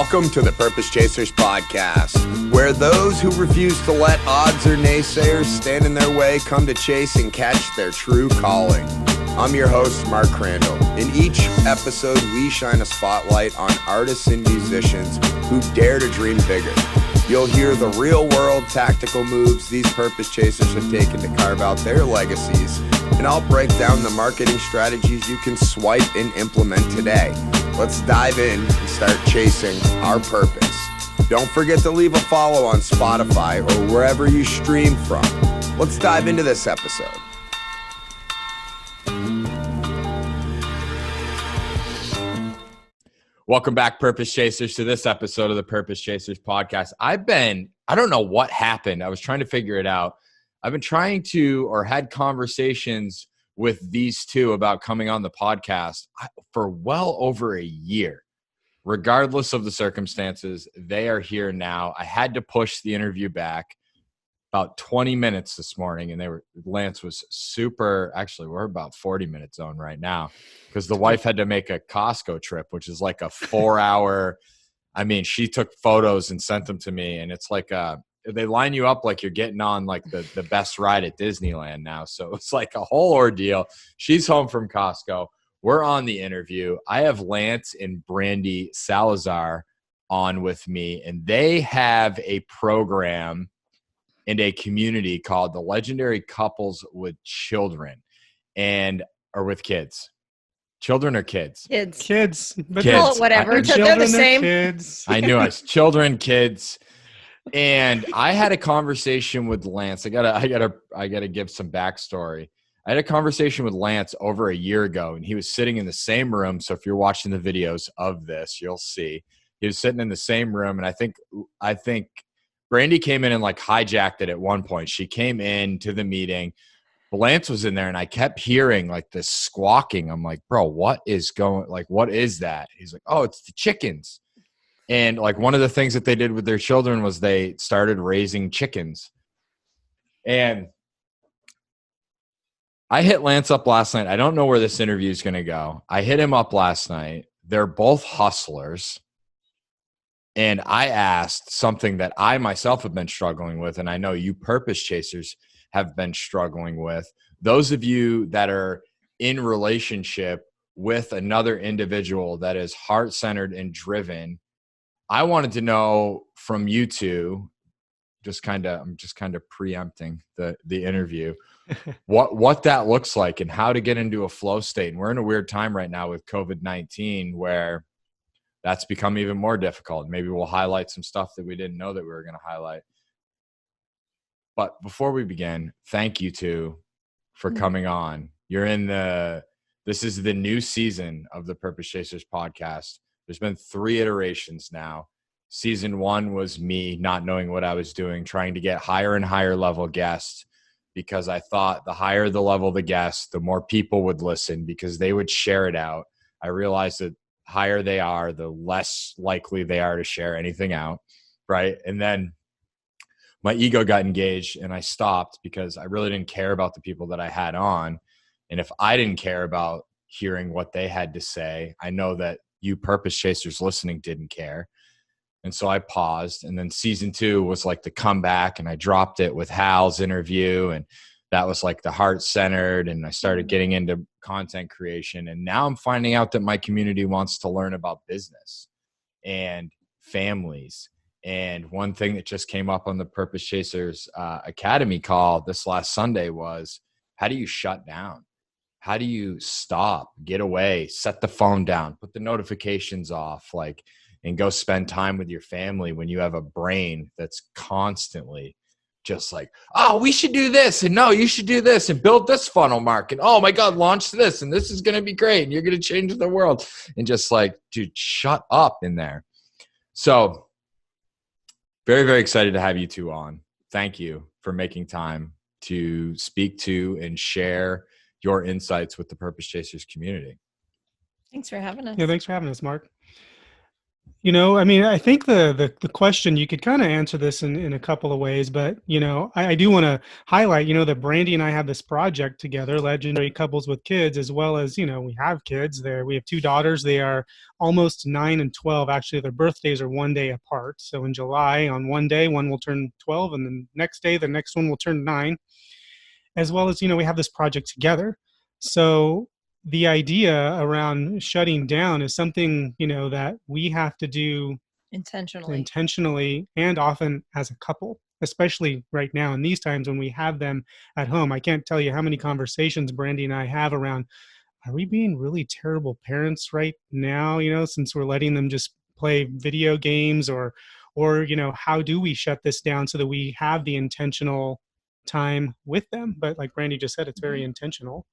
Welcome to the Purpose Chasers podcast, where those who refuse to let odds or naysayers stand in their way come to chase and catch their true calling. I'm your host, Mark Crandall. In each episode, we shine a spotlight on artists and musicians who dare to dream bigger. You'll hear the real-world tactical moves these Purpose Chasers have taken to carve out their legacies, and I'll break down the marketing strategies you can swipe and implement today. Let's dive in and start chasing our purpose. Don't forget to leave a follow on Spotify or wherever you stream from. Let's dive into this episode. Welcome back, Purpose Chasers, to this episode of the Purpose Chasers podcast. I don't know what happened. I was trying to figure it out. I've been trying to, or had conversations with these two about coming on the podcast for well over a year. Regardless of the circumstances, they are here now. I had to push the interview back about 20 minutes this morning, and Lance was super, actually we're about 40 minutes on right now, because the wife had to make a Costco trip, which is like a 4-hour, she took photos and sent them to me, and it's like they line you up like you're getting on like the best ride at Disneyland now. So it's like a whole ordeal. She's home from Costco. We're on the interview. I have Lance and Brandy Salazar on with me, and they have a program and a community called the Legendary Couples with Children or with kids. Children or kids? Kids. Kids. Well, whatever. They're the same. Kids. I knew it. Children, kids. And I had a conversation with Lance. I gotta give some backstory. I had a conversation with Lance over a year ago, and he was sitting in the same room. So if you're watching the videos of this, you'll see he was sitting in the same room. And I think Brandy came in and like hijacked it at one point. She came in to the meeting. Lance was in there, and I kept hearing like this squawking. I'm like, bro, what is that? He's like, oh, it's the chickens. And like one of the things that they did with their children was they started raising chickens. And I hit Lance up last night. I don't know where this interview is going to go. I hit him up last night. They're both hustlers. And I asked something that I myself have been struggling with, and I know you Purpose Chasers have been struggling with. Those of you that are in relationship with another individual that is heart-centered and driven, I wanted to know from you two, I'm just kind of preempting the interview, what that looks like and how to get into a flow state. And we're in a weird time right now with COVID-19 where that's become even more difficult. Maybe we'll highlight some stuff that we didn't know that we were going to highlight. But before we begin, thank you two for coming on. This is the new season of the Purpose Chasers podcast. There's been 3 iterations now. Season 1 was me not knowing what I was doing, trying to get higher and higher level guests, because I thought the higher the level the guest, the more people would listen because they would share it out. I realized that higher they are, the less likely they are to share anything out, right? And then my ego got engaged and I stopped because I really didn't care about the people that I had on. And if I didn't care about hearing what they had to say, I know that you Purpose Chasers listening didn't care. And so I paused, and then season 2 was like the comeback, and I dropped it with Hal's interview, and that was like the heart-centered, and I started getting into content creation. And now I'm finding out that my community wants to learn about business and families. And one thing that just came up on the Purpose Chasers Academy call this last Sunday was, how do you shut down? How do you stop, get away, set the phone down, put the notifications off, and go spend time with your family when you have a brain that's constantly just like, oh, we should do this, and no, you should do this, and build this funnel, Mark, and oh my God, launch this, and this is going to be great, and you're going to change the world. And just like, dude, shut up in there. So very, very excited to have you two on. Thank you for making time to speak to and share your insights with the Purpose Chasers community. Thanks for having us. Yeah, thanks for having us, Mark. I mean, I think the question, you could kind of answer this in a couple of ways, but, I do want to highlight, that Brandy and I have this project together, Legendary Couples with Kids, as well as, we have kids there. We have two daughters. They are almost 9 and 12. Actually, their birthdays are one day apart. So in July, on one day, one will turn 12, and the next day, the next one will turn 9, as well as, we have this project together. So the idea around shutting down is something, that we have to do intentionally and often as a couple, especially right now in these times when we have them at home. I can't tell you how many conversations Brandy and I have around, are we being really terrible parents right now, since we're letting them just play video games, or how do we shut this down so that we have the intentional time with them? But like Brandy just said, it's very intentional.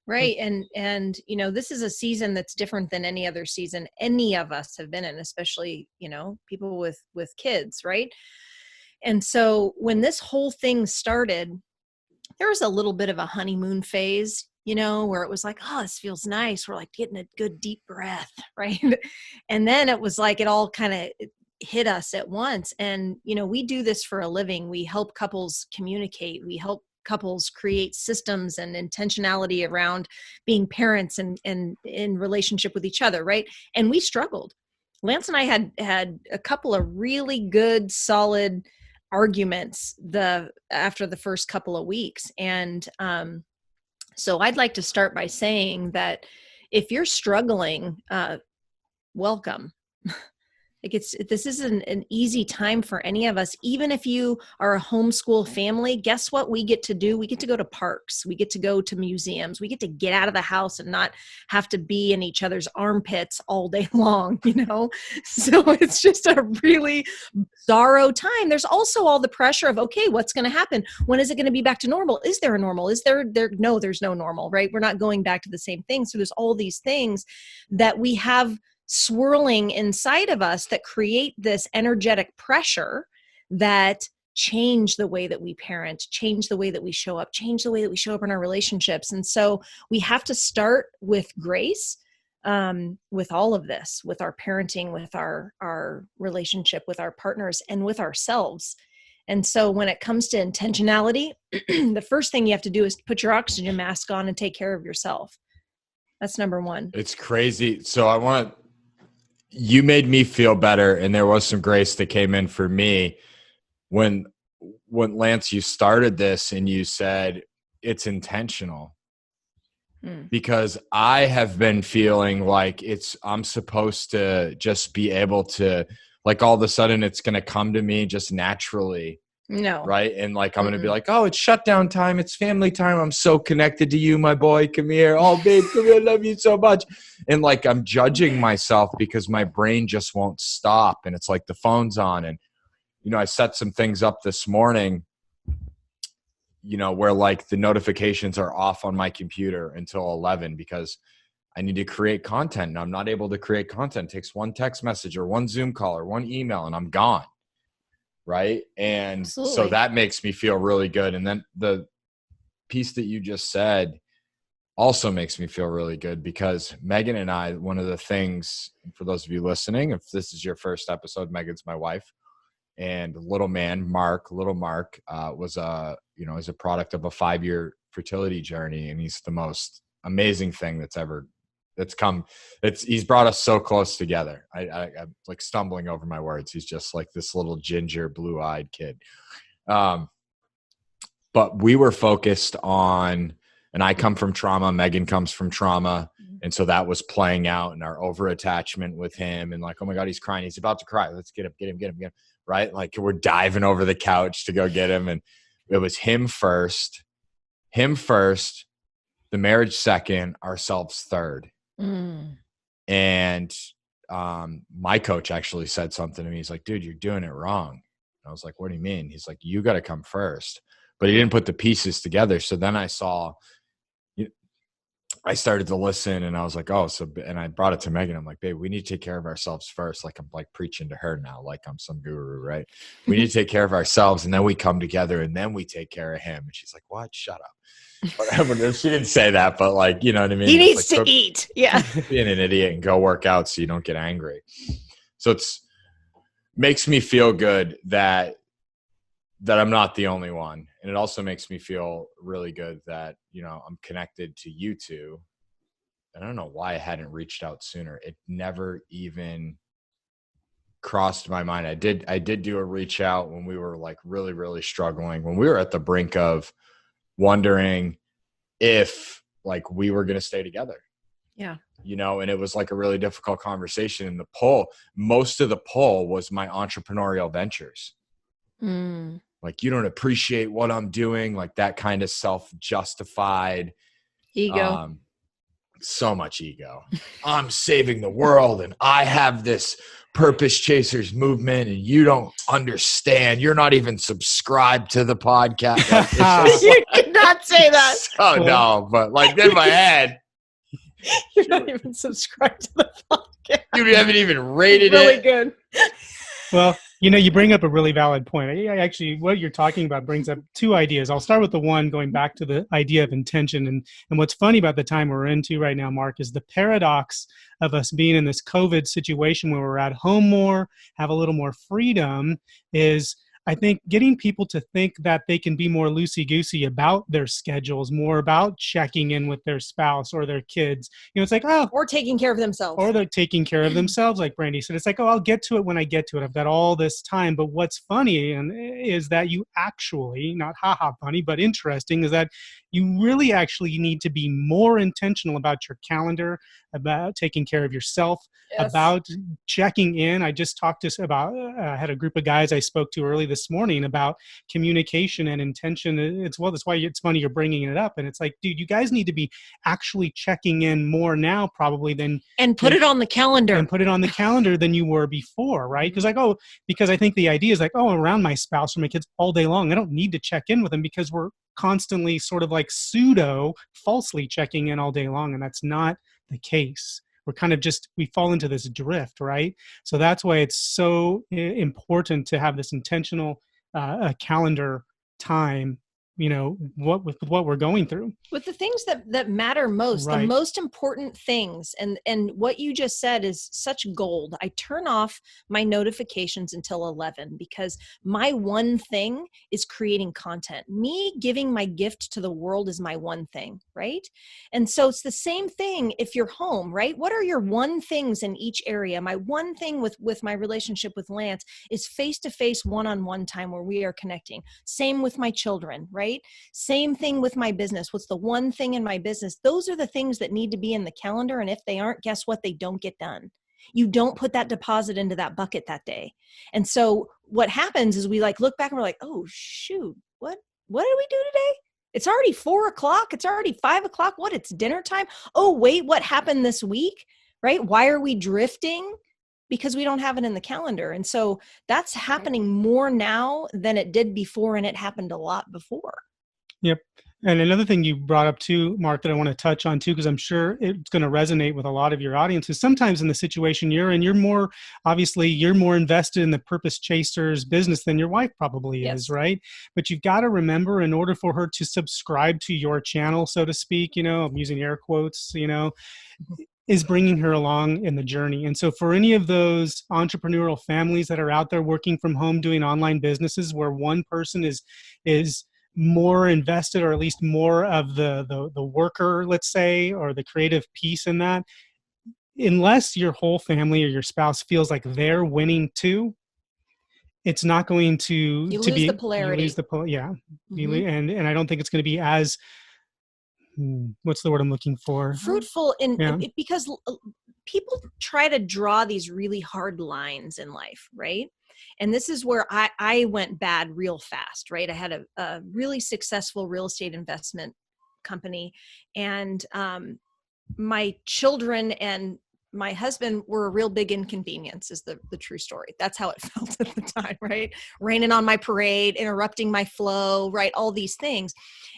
Right. And, this is a season that's different than any other season any of us have been in, especially, people with kids. Right. And so when this whole thing started, there was a little bit of a honeymoon phase, where it was like, oh, this feels nice. We're like getting a good deep breath. Right. And then it was like, it all kind of hit us at once. And, we do this for a living. We help couples communicate. We help couples create systems and intentionality around being parents and in relationship with each other. Right. And we struggled. Lance and I had a couple of really good, solid arguments after the first couple of weeks. And so I'd like to start by saying that if you're struggling, welcome. Like this isn't an easy time for any of us. Even if you are a homeschool family, guess what we get to do? We get to go to parks. We get to go to museums. We get to get out of the house and not have to be in each other's armpits all day long, So it's just a really bizarro time. There's also all the pressure of, okay, what's going to happen? When is it going to be back to normal? Is there a normal? Is there? No, there's no normal, right? We're not going back to the same thing. So there's all these things that we have swirling inside of us that create this energetic pressure that change the way that we parent, change the way that we show up, change the way that we show up in our relationships. And so we have to start with grace, with all of this, with our parenting, with our relationship with our partners, and with ourselves. And so when it comes to intentionality, the first thing you have to do is put your oxygen mask on and take care of yourself. That's number one. It's crazy. So you made me feel better, and there was some grace that came in for me when Lance, you started this and you said it's intentional. Because I have been feeling like I'm supposed to just be able to, like, all of a sudden it's going to come to me just naturally. No. Right. And like, I'm going to be like, oh, it's shutdown time. It's family time. I'm so connected to you, my boy. Come here. Oh, babe, come here. I love you so much. And like, I'm judging myself because my brain just won't stop. And it's like the phone's on. And, I set some things up this morning, where like the notifications are off on my computer until 11 because I need to create content. And I'm not able to create content. It takes one text message or one Zoom call or one email and I'm gone. Right. And Absolutely. So that makes me feel really good. And then the piece that you just said also makes me feel really good because Megan and I, one of the things, for those of you listening, if this is your first episode, Megan's my wife, and little Mark, was is a product of a 5-year fertility journey. And he's the most amazing thing he's brought us so close together. I'm like stumbling over my words. He's just like this little ginger blue-eyed kid. But we were focused on, and I come from trauma, Megan comes from trauma. And so that was playing out in our over-attachment with him and like, oh my God, he's crying. He's about to cry. Let's get him. Right. Like we're diving over the couch to go get him. And it was him first, the marriage second, ourselves third. And my coach actually said something to me. He's like, dude, you're doing it wrong. I was like, what do you mean? He's like, you got to come first. But he didn't put the pieces together. So then I started to listen and I was like, and I brought it to Megan. I'm like, babe, we need to take care of ourselves first. Like I'm like preaching to her now, like I'm some guru, right? We need to take care of ourselves and then we come together and then we take care of him. And she's like, what? Shut up. Whatever. She didn't say that, but like, you know what I mean? He needs to eat. Yeah. Being an idiot and go work out so you don't get angry. So it's makes me feel good that I'm not the only one. And it also makes me feel really good that, you know, I'm connected to you two. And I don't know why I hadn't reached out sooner. It never even crossed my mind. I did do a reach out when we were like really, really struggling, when we were at the brink of wondering if like we were going to stay together. Yeah. You know, and it was like a really difficult conversation. And most of the pull was my entrepreneurial ventures. Like, you don't appreciate what I'm doing, like that kind of self-justified ego. So much ego. I'm saving the world and I have this purpose chasers movement and you don't understand. You're not even subscribed to the podcast. Like, You did not say that. Oh no, but like in my head, you're not even subscribed to the podcast. You haven't even rated really it. Really good. Well, you know, you bring up a really valid point. I actually, what you're talking about brings up two ideas. I'll start with the one going back to the idea of intention. And what's funny about the time we're into right now, Mark, is the paradox of us being in this COVID situation where we're at home more, have a little more freedom, is I think getting people to think that they can be more loosey-goosey about their schedules, more about checking in with their spouse or their kids. You know, it's like, oh. Or taking care of themselves. Or they're taking care of themselves, like Brandy said. It's like, oh, I'll get to it when I get to it. I've got all this time. But what's funny is that you actually, not ha-ha funny, but interesting, is that you really actually need to be more intentional about your calendar, about taking care of yourself, yes, about checking in. I just talked to about, I had a group of guys I spoke to early this morning about communication and intention. That's why it's funny you're bringing it up. And it's like, dude, you guys need to be actually checking in more now probably than. And put it on the calendar. And put it on the calendar than you were before, right? Because I think the idea is like, oh, I'm around my spouse or my kids all day long. I don't need to check in with them because we're constantly sort of like falsely checking in all day long. And that's not the case. We're kind of we fall into this drift, right? So that's why it's so important to have this intentional calendar time, you know, with what we're going through. With the things that matter most, right. The most important things. And what you just said is such gold. I turn off my notifications until 11 because my one thing is creating content. Me giving my gift to the world is my one thing, right? And so it's the same thing if you're home, right? What are your one things in each area? My one thing with my relationship with Lance is face-to-face, one-on-one time where we are connecting. Same with my children, right? Same thing with my business. What's the one thing in my business? Those are the things that need to be in the calendar. And if they aren't, guess what? They don't get done. You don't put that deposit into that bucket that day. And so what happens is we like look back and we're like, oh shoot, what did we do today? It's already 4:00. It's already 5:00. What? It's dinner time. Oh, wait, what happened this week? Right? Why are we drifting? Because we don't have it in the calendar. And so that's happening more now than it did before. And it happened a lot before. Yep. And another thing you brought up too, Mark, that I want to touch on too, because I'm sure it's going to resonate with a lot of your audiences. Sometimes in the situation you're in, you're more invested in the purpose chasers business than your wife probably yes. is, right? But you've got to remember, in order for her to subscribe to your channel, so to speak, you know, I'm using air quotes, you know, is bringing her along in the journey. And so for any of those entrepreneurial families that are out there working from home, doing online businesses where one person is more invested, or at least more of the worker, let's say, or the creative piece in that, unless your whole family or your spouse feels like they're winning too, it's not going to lose be the polarity. You lose and I don't think it's going to be as what's the word I'm looking for? Fruitful because people try to draw these really hard lines in life, right? And this is where I went bad real fast, right? I had a really successful real estate investment company, and my children and my husband were a real big inconvenience, is the true story. That's how it felt at the time, right? Raining on my parade, interrupting my flow, right? All these things.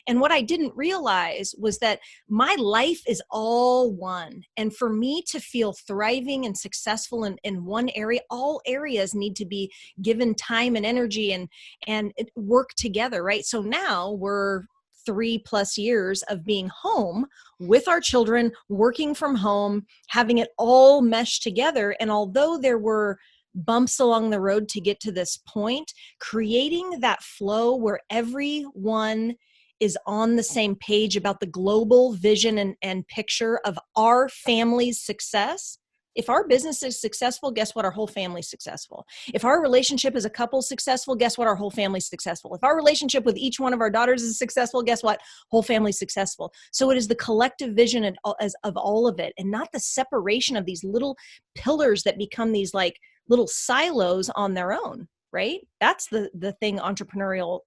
And what I didn't realize was that my life is all one. And for me to feel thriving and successful in one area, all areas need to be given time and energy and work together, right? So now we're 3+ years of being home with our children, working from home, having it all meshed together. And although there were bumps along the road to get to this point, creating that flow where everyone is on the same page about the global vision and picture of our family's success. If our business is successful, guess what? Our whole family's successful. If our relationship as a couple successful, guess what? Our whole family's successful. If our relationship with each one of our daughters is successful, guess what? Whole family's successful. So it is the collective vision of all of it, and not the separation of these little pillars that become these like little silos on their own, right? That's the thing entrepreneurial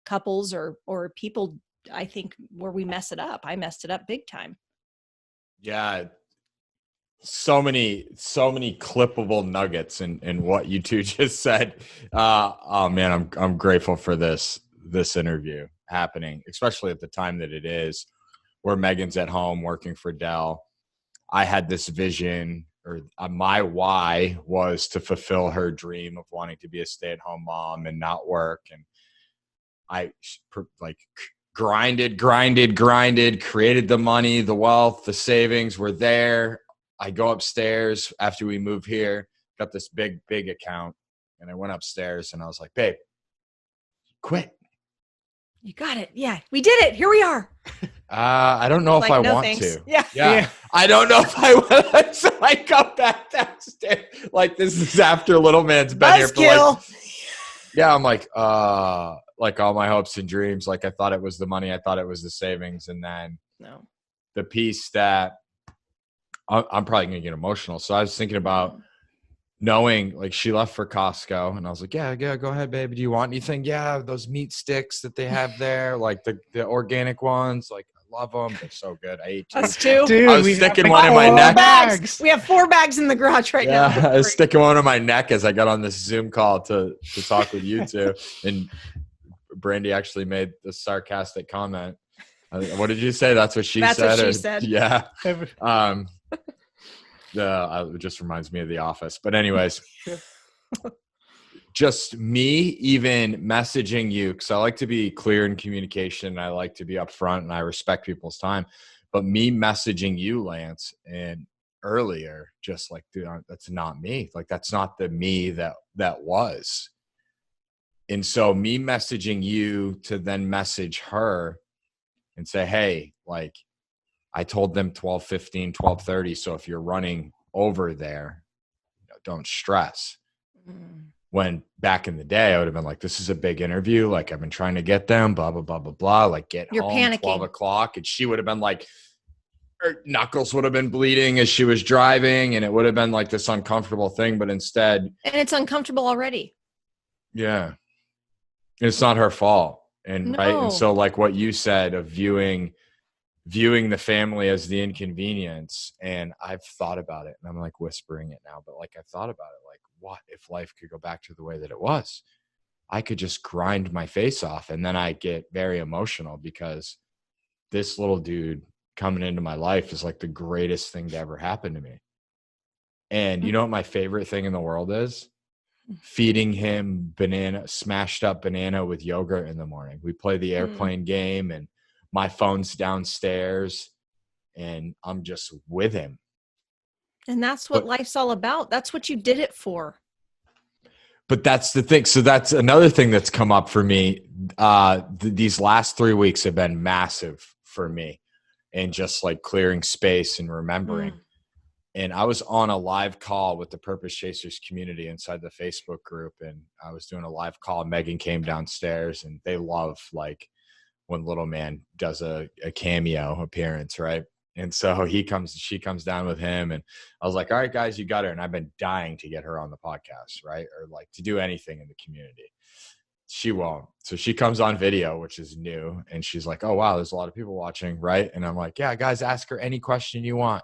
couples or people, I think, where we mess it up. I messed it up big time. Yeah. So many clippable nuggets in what you two just said. Oh man, I'm grateful for this interview happening, especially at the time that it is, where Megan's at home working for Dell. I had this vision, or my why was to fulfill her dream of wanting to be a stay-at-home mom and not work. And I like grinded, created the money, the wealth, the savings were there. I go upstairs after we move here, got this big account, and I went upstairs and I was like, babe, quit. You got it. Yeah, we did it. Here we are. I don't know if I want to. Yeah. I don't know if I want. So I come back downstairs. Like, this is after little man's been here for like, yeah, I'm like all my hopes and dreams. Like, I thought it was the money. I thought it was the savings. And then the piece that I'm probably going to get emotional. So I was thinking about knowing, like, she left for Costco and I was like, yeah, go ahead, baby. Do you want anything? Yeah. Those meat sticks that they have there, like the organic ones, like, I love them. They're so good. I ate two. Us too. Dude, I was sticking one in my neck. Bags. We have 4 bags in the garage right now. I was sticking one in my neck as I got on this Zoom call to talk with you two. And Brandy actually made the sarcastic comment. What did you say? That's what she said? That's what she said. Yeah. It just reminds me of The Office. But anyways, just me even messaging you, because I like to be clear in communication. I like to be upfront and I respect people's time. But me messaging you, Lance, and earlier, just like, dude, that's not me. Like, that's not the me that was. And so me messaging you to then message her and say, hey, like, I told them 12:15, 12:30. So if you're running over there, don't stress. When back in the day, I would have been like, this is a big interview. Like, I've been trying to get them, blah, blah, blah, blah, blah. Like, get You're home, panicking. 12 o'clock. And she would have been like, her knuckles would have been bleeding as she was driving. And it would have been like this uncomfortable thing. But instead. And it's uncomfortable already. Yeah. It's not her fault. And No. right. And so, like what you said of viewing the family as the inconvenience. And I've thought about it, and I'm like whispering it now, but like, I've thought about it, like, what if life could go back to the way that it was? I could just grind my face off. And then I get very emotional because this little dude coming into my life is like the greatest thing to ever happen to me. And you know what my favorite thing in the world is? Feeding him smashed up banana with yogurt in the morning. We play the airplane game and my phone's downstairs and I'm just with him. And that's what life's all about. That's what you did it for. But that's the thing. So that's another thing that's come up for me. These last 3 weeks have been massive for me, and just like clearing space and remembering. And I was on a live call with the Purpose Chasers community inside the Facebook group. And I was doing a live call. Megan came downstairs, and they love like when little man does a cameo appearance. Right. And so she comes down with him, and I was like, all right, guys, you got her. And I've been dying to get her on the podcast, right? Or like to do anything in the community. She won't. So she comes on video, which is new. And she's like, oh, wow, there's a lot of people watching. Right. And I'm like, yeah, guys, ask her any question you want,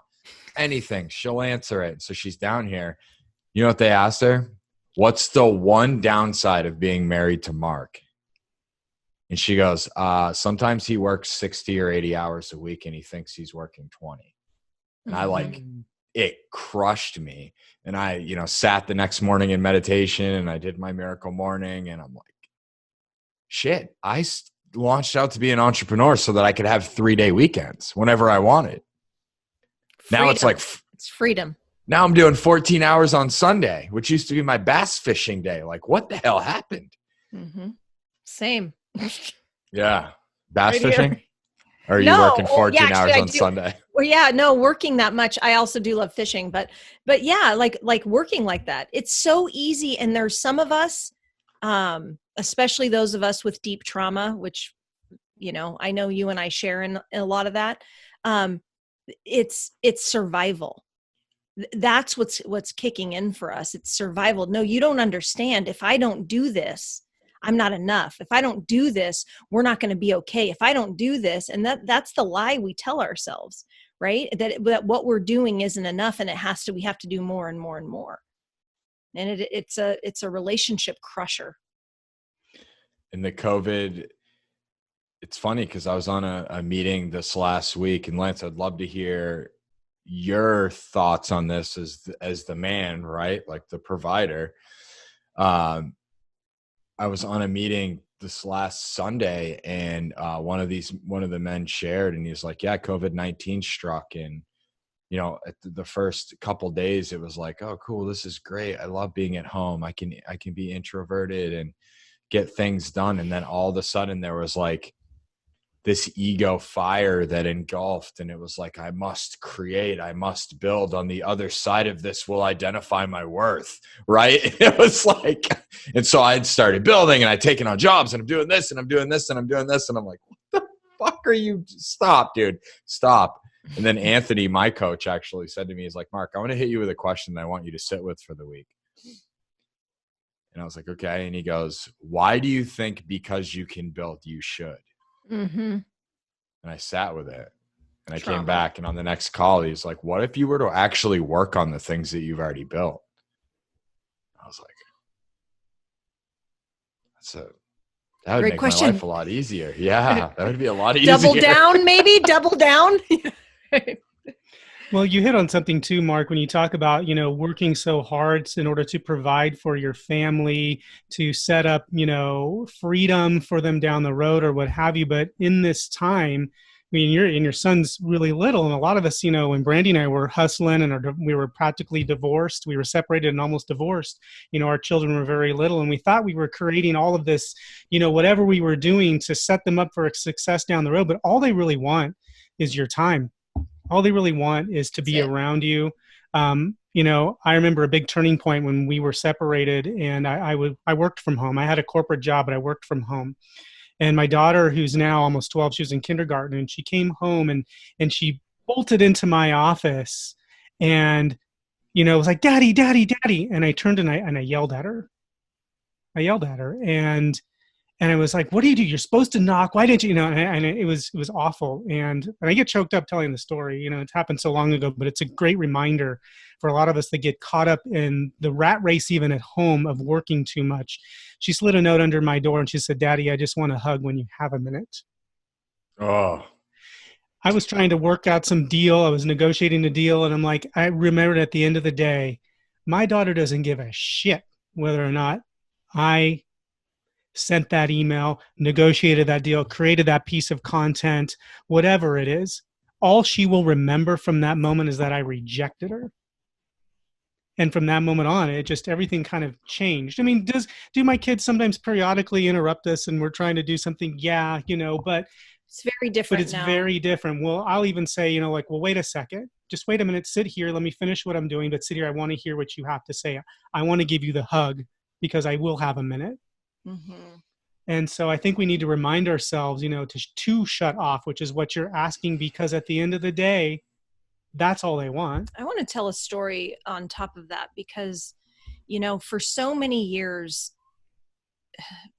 anything. She'll answer it. So she's down here. You know what they asked her? What's the one downside of being married to Mark? And she goes, sometimes he works 60 or 80 hours a week and he thinks he's working 20. And I like, it crushed me. And I, sat the next morning in meditation and I did my miracle morning, and I'm like, shit, launched out to be an entrepreneur so that I could have 3-day weekends whenever I wanted. Now it's like, it's freedom. Now I'm doing 14 hours on Sunday, which used to be my bass fishing day. Like, what the hell happened? Mm-hmm. Same. Yeah. Bass right fishing? Here. Or are you working 14 hours on Sunday? Well, yeah, no, working that much. I also do love fishing, but yeah, like working like that. It's so easy. And there's some of us, especially those of us with deep trauma, which, you know, I know you and I share in a lot of that. It's survival. That's what's kicking in for us. It's survival. No, you don't understand. If I don't do this, I'm not enough. If I don't do this, we're not going to be okay. If I don't do this, and that's the lie we tell ourselves, right? That what we're doing isn't enough, and we have to do more and more and more. And it's a relationship crusher. In the COVID, it's funny because I was on a meeting this last week, and Lance, I'd love to hear your thoughts on this as the man, right? Like the provider. I was on a meeting this last Sunday, and one of the men shared, and he was like, yeah, COVID-19 struck. And, you know, at the first couple days, it was like, oh, cool. This is great. I love being at home. I can be introverted and get things done. And then all of a sudden there was like this ego fire that engulfed, and it was like, I must create, I must build. On the other side of this will identify my worth, right? It was like, and so I had started building, and I'd taken on jobs, and I'm doing this, and I'm doing this, and I'm doing this, and I'm like, what the fuck are you? Stop, dude, stop. And then Anthony, my coach, actually said to me, he's like, Mark, I want to hit you with a question that I want you to sit with for the week. And I was like, okay. And he goes, why do you think because you can build, you should? Mm-hmm. And I sat with it, and I came back, and on the next call, he's like, what if you were to actually work on the things that you've already built? I was like, that would Great make question. my life a lot easier. Yeah, that would be a lot easier. Double down, maybe double down. Well, you hit on something too, Mark, when you talk about, you know, working so hard in order to provide for your family, to set up, you know, freedom for them down the road or what have you. But in this time, I mean, your son's really little. And a lot of us, you know, when Brandy and I were hustling and we were practically divorced, we were separated and almost divorced, you know, our children were very little. And we thought we were creating all of this, you know, whatever we were doing to set them up for success down the road. But all they really want is your time. All they really want is to be around you. You know, I remember a big turning point when we were separated, and I worked from home. I had a corporate job, but I worked from home. And my daughter, who's now almost 12, she was in kindergarten, and she came home and she bolted into my office and, you know, was like, Daddy, Daddy, Daddy. And I turned and I yelled at her. And I was like, what do you do? You're supposed to knock. Why didn't you? You know, and it was awful. And I get choked up telling the story. You know, it's happened so long ago, but it's a great reminder for a lot of us that get caught up in the rat race, even at home, of working too much. She slid a note under my door and she said, Daddy, I just want a hug when you have a minute. Oh. I was trying to work out some deal. I was negotiating a deal. And I'm like, I remembered at the end of the day, my daughter doesn't give a shit whether or not I sent that email, negotiated that deal, created that piece of content, whatever it is. All she will remember from that moment is that I rejected her. And from that moment on, everything kind of changed. I mean, do my kids sometimes periodically interrupt us and we're trying to do something? Yeah, you know, but it's very different. But it's very different. Well, I'll even say, you know, like, well, wait a second. Just wait a minute. Sit here. Let me finish what I'm doing. But sit here. I want to hear what you have to say. I want to give you the hug because I will have a minute. Mm-hmm. And so I think we need to remind ourselves, you know, to shut off, which is what you're asking, because at the end of the day, that's all they want. I want to tell a story on top of that because, you know, for so many years,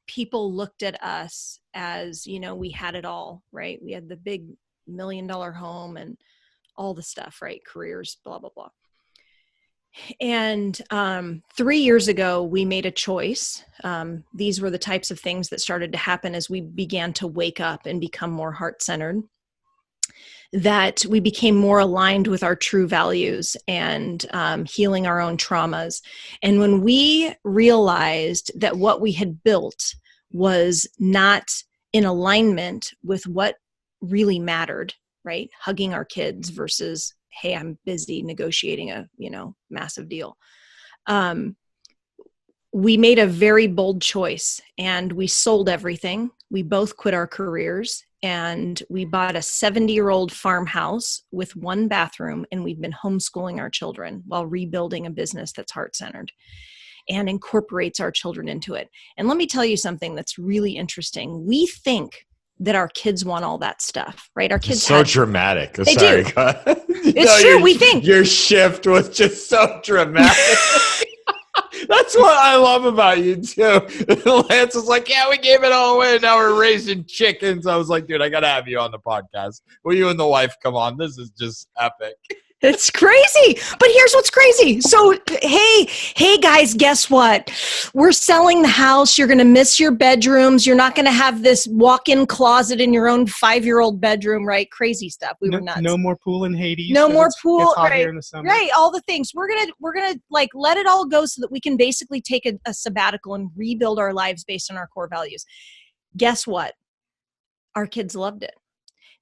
people looked at us as, you know, we had it all, right? We had the big $1 million home and all the stuff, right? Careers, blah, blah, blah. And 3 years ago, we made a choice. These were the types of things that started to happen as we began to wake up and become more heart-centered, that we became more aligned with our true values and healing our own traumas. And when we realized that what we had built was not in alignment with what really mattered, right? Hugging our kids versus, hey, I'm busy negotiating a, massive deal. We made a very bold choice and we sold everything. We both quit our careers and we bought a 70-year-old farmhouse with 1 bathroom, and we've been homeschooling our children while rebuilding a business that's heart-centered and incorporates our children into it. And let me tell you something that's really interesting. We think that our kids want all that stuff, right? Our kids so dramatic. They Sorry, do. It's no, true. We think your shift was just so dramatic. That's what I love about you too. Lance was like, "Yeah, we gave it all away. Now we're raising chickens." I was like, "Dude, I gotta have you on the podcast. Will you and the wife come on? This is just epic." It's crazy. But here's what's crazy. So, hey guys, guess what? We're selling the house. You're going to miss your bedrooms. You're not going to have this walk-in closet in your own 5-year-old bedroom, right? Crazy stuff. We were nuts. No more pool in Hades. No more pool. It's hot right, here in the summer. Right. All the things. We're gonna like let it all go so that we can basically take a sabbatical and rebuild our lives based on our core values. Guess what? Our kids loved it.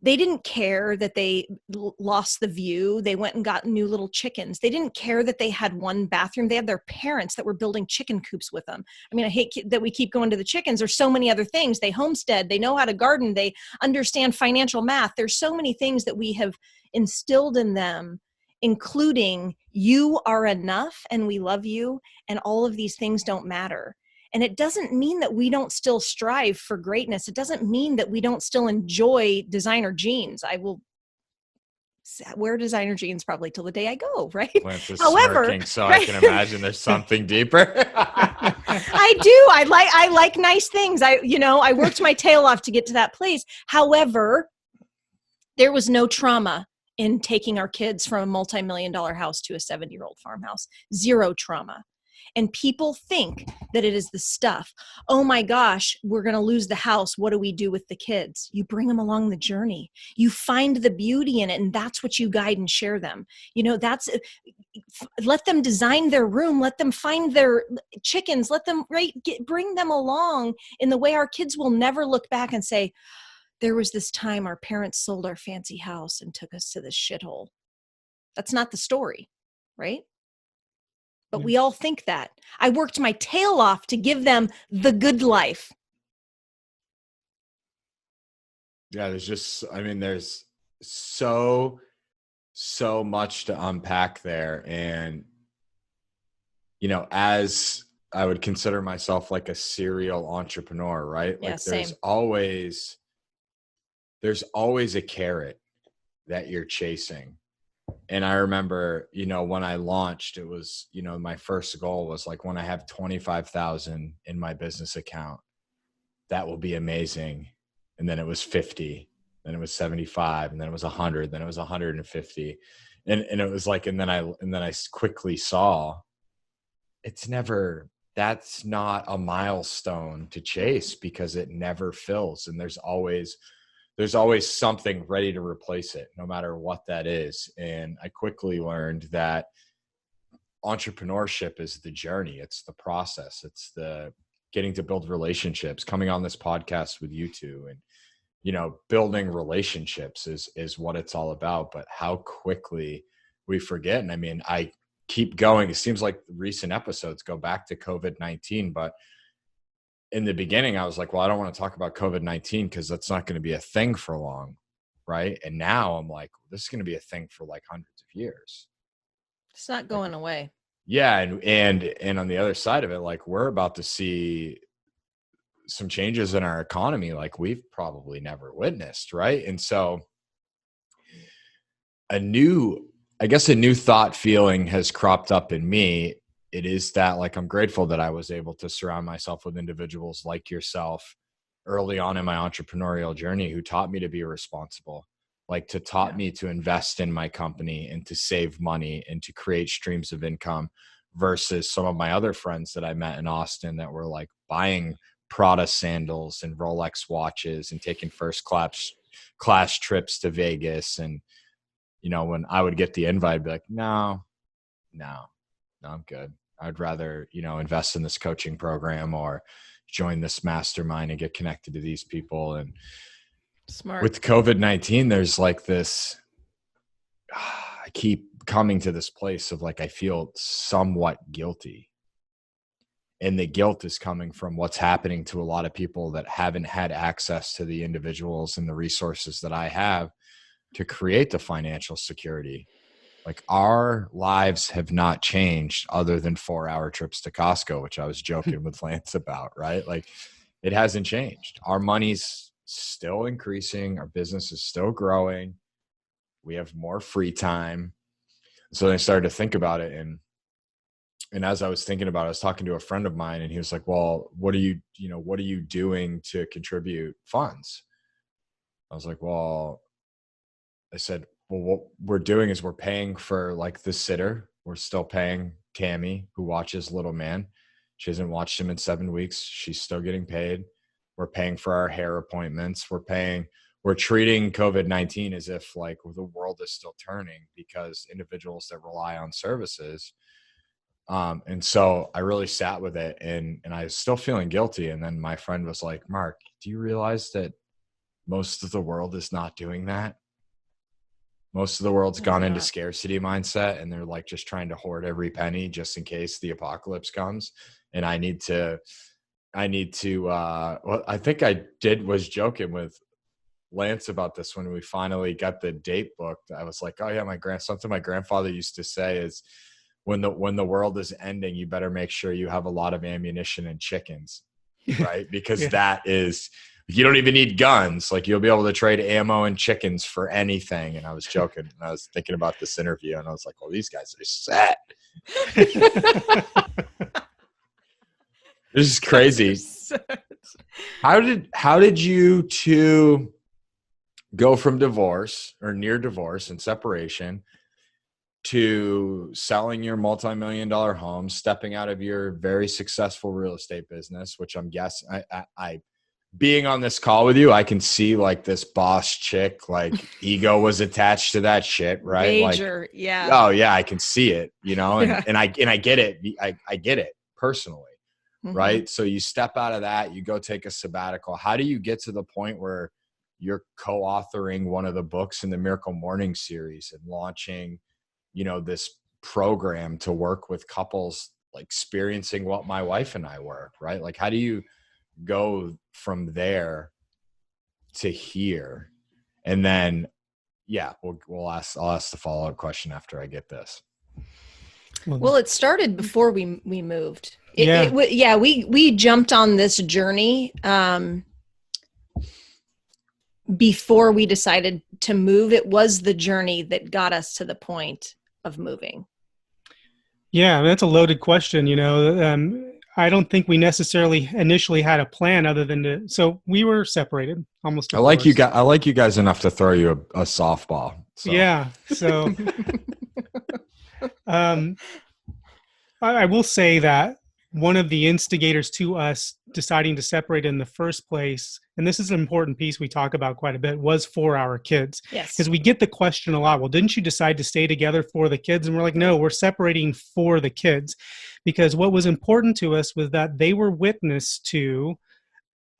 They didn't care that they lost the view. They went and got new little chickens. They didn't care that they had 1 bathroom. They had their parents that were building chicken coops with them. I mean, I hate that we keep going to the chickens. There's so many other things. They homestead. They know how to garden. They understand financial math. There's so many things that we have instilled in them, including you are enough and we love you, and all of these things don't matter. And it doesn't mean that we don't still strive for greatness. It doesn't mean that we don't still enjoy designer jeans. I will wear designer jeans probably till the day I go, right? However, smirking, so right? I can imagine there's something deeper. I do. I like nice things. I worked my tail off to get to that place. However, there was no trauma in taking our kids from a multi-million-dollar house to a 70-year-old farmhouse. Zero trauma. And people think that it is the stuff. Oh my gosh, we're going to lose the house. What do we do with the kids? You bring them along the journey. You find the beauty in it, and that's what you guide and share them. Let them design their room. Let them find their chickens. Let them bring them along in the way our kids will never look back and say, there was this time our parents sold our fancy house and took us to this shithole. That's not the story, right? But we all think that. I worked my tail off to give them the good life. Yeah, there's so much to unpack there. And, as I would consider myself like a serial entrepreneur, right? Yeah, like same. There's always a carrot that you're chasing. And I remember, when I launched, it was, my first goal was like, when I have 25,000 in my business account, that will be amazing. And then it was 50, then it was 75, and then it was 100, then it was 150. And it was like, and then I quickly saw that's not a milestone to chase, because it never fills. And there's always something ready to replace it, no matter what that is. And I quickly learned that entrepreneurship is the journey. It's the process. It's the getting to build relationships, coming on this podcast with you two, and, building relationships is what it's all about. But how quickly we forget. And I mean, I keep going. It seems like recent episodes go back to COVID-19, but in the beginning, I was like, well, I don't want to talk about COVID-19 because that's not going to be a thing for long, right? And now I'm like, this is going to be a thing for like hundreds of years. It's not going away. Yeah, and on the other side of it, like, we're about to see some changes in our economy like we've probably never witnessed, right? And so a new thought feeling has cropped up in me. It is that, like, I'm grateful that I was able to surround myself with individuals like yourself early on in my entrepreneurial journey who taught me to be responsible, taught me to invest in my company and to save money and to create streams of income, versus some of my other friends that I met in Austin that were like buying Prada sandals and Rolex watches and taking first class trips to Vegas. And, when I would get the invite, I'd be like, no, I'm good. I'd rather, invest in this coaching program, or, join this mastermind and get connected to these people. And Smart. with COVID-19, there's like this, I keep coming to this place of like, I feel somewhat guilty. And the guilt is coming from what's happening to a lot of people that haven't had access to the individuals and the resources that I have to create the financial security. Like, our lives have not changed other than 4-hour trips to Costco, which I was joking with Lance about, right? Like, it hasn't changed. Our money's still increasing. Our business is still growing. We have more free time. So I started to think about it. And as I was thinking about it, I was talking to a friend of mine, and he was like, well, what are you doing to contribute funds? I was like, well, I said, well, what we're doing is we're paying for like the sitter. We're still paying Tammy, who watches little man. She hasn't watched him in 7 weeks. She's still getting paid. We're paying for our hair appointments. We're treating COVID-19 as if like the world is still turning, because individuals that rely on services. And so I really sat with it, and I was still feeling guilty. And then my friend was like, Mark, do you realize that most of the world is not doing that? Most of the world's gone into scarcity mindset, and they're like just trying to hoard every penny just in case the apocalypse comes. And I think I was joking with Lance about this when we finally got the date booked. I was like, oh yeah, something my grandfather used to say is, when the world is ending, you better make sure you have a lot of ammunition and chickens, right? Because that is, you don't even need guns. Like, you'll be able to trade ammo and chickens for anything. And I was joking, and I was thinking about this interview, and I was like, well, these guys are set. This is crazy. How did you two go from divorce or near divorce and separation to selling your multi-million-dollar home, stepping out of your very successful real estate business, which I'm guessing, I being on this call with you, I can see like this boss chick, like ego was attached to that shit, right? Major, like, yeah. Oh yeah, I can see it, and I get it. I get it personally, right? So you step out of that, you go take a sabbatical. How do you get to the point where you're co-authoring one of the books in the Miracle Morning series and launching, this program to work with couples, like experiencing what my wife and I were, right? Like, how do you go from there to here? And then, I'll ask the follow-up question after I get this. Well, it started before we moved. We jumped on this journey before we decided to move. It was the journey that got us to the point of moving. Yeah, that's a loaded question. I don't think we necessarily initially had a plan other than so we were separated almost. I like you guys enough to throw you a softball. So. Yeah. So, I will say that one of the instigators to us deciding to separate in the first place, and this is an important piece we talk about quite a bit, was for our kids. Yes. Because we get the question a lot, well, didn't you decide to stay together for the kids? And we're like, no, we're separating for the kids. Because what was important to us was that they were witness to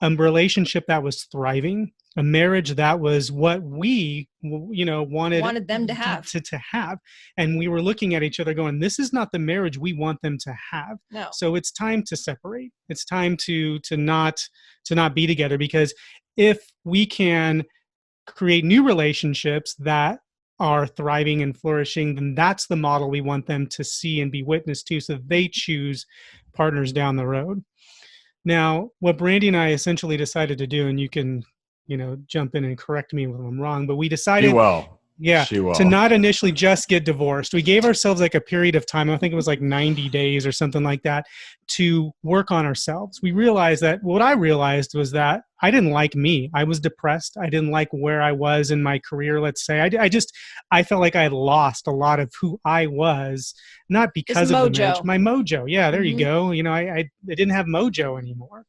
a relationship that was thriving, a marriage that was what we, wanted them to have. To have. And we were looking at each other going, this is not the marriage we want them to have. No. So it's time to separate. It's time to not be together, because if we can create new relationships that are thriving and flourishing, then that's the model we want them to see and be witness to, so that they choose partners down the road. Now, what Brandy and I essentially decided to do, and you can, jump in and correct me if I'm wrong, but we decided to not initially just get divorced. We gave ourselves like a period of time, I think it was like 90 days or something like that, to work on ourselves. We realized that what I realized was that I didn't like me. I was depressed. I didn't like where I was in my career, let's say. I felt like I had lost a lot of who I was, not because of the marriage. My mojo. Yeah, there you go. I didn't have mojo anymore.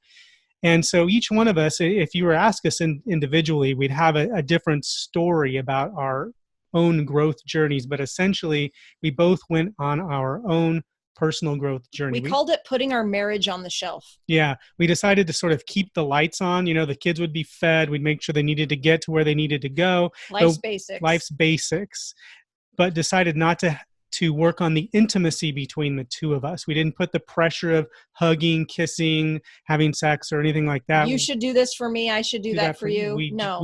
And so each one of us, if you were to ask us individually, we'd have a different story about our own growth journeys. But essentially, we both went on our own personal growth journey. We called it putting our marriage on the shelf. Yeah. We decided to sort of keep the lights on. The kids would be fed. We'd make sure they needed to get to where they needed to go. Life's basics. Life's basics. But decided not to work on the intimacy between the two of us. We didn't put the pressure of hugging, kissing, having sex, or anything like that. You should do this for me. I should do that for you. No.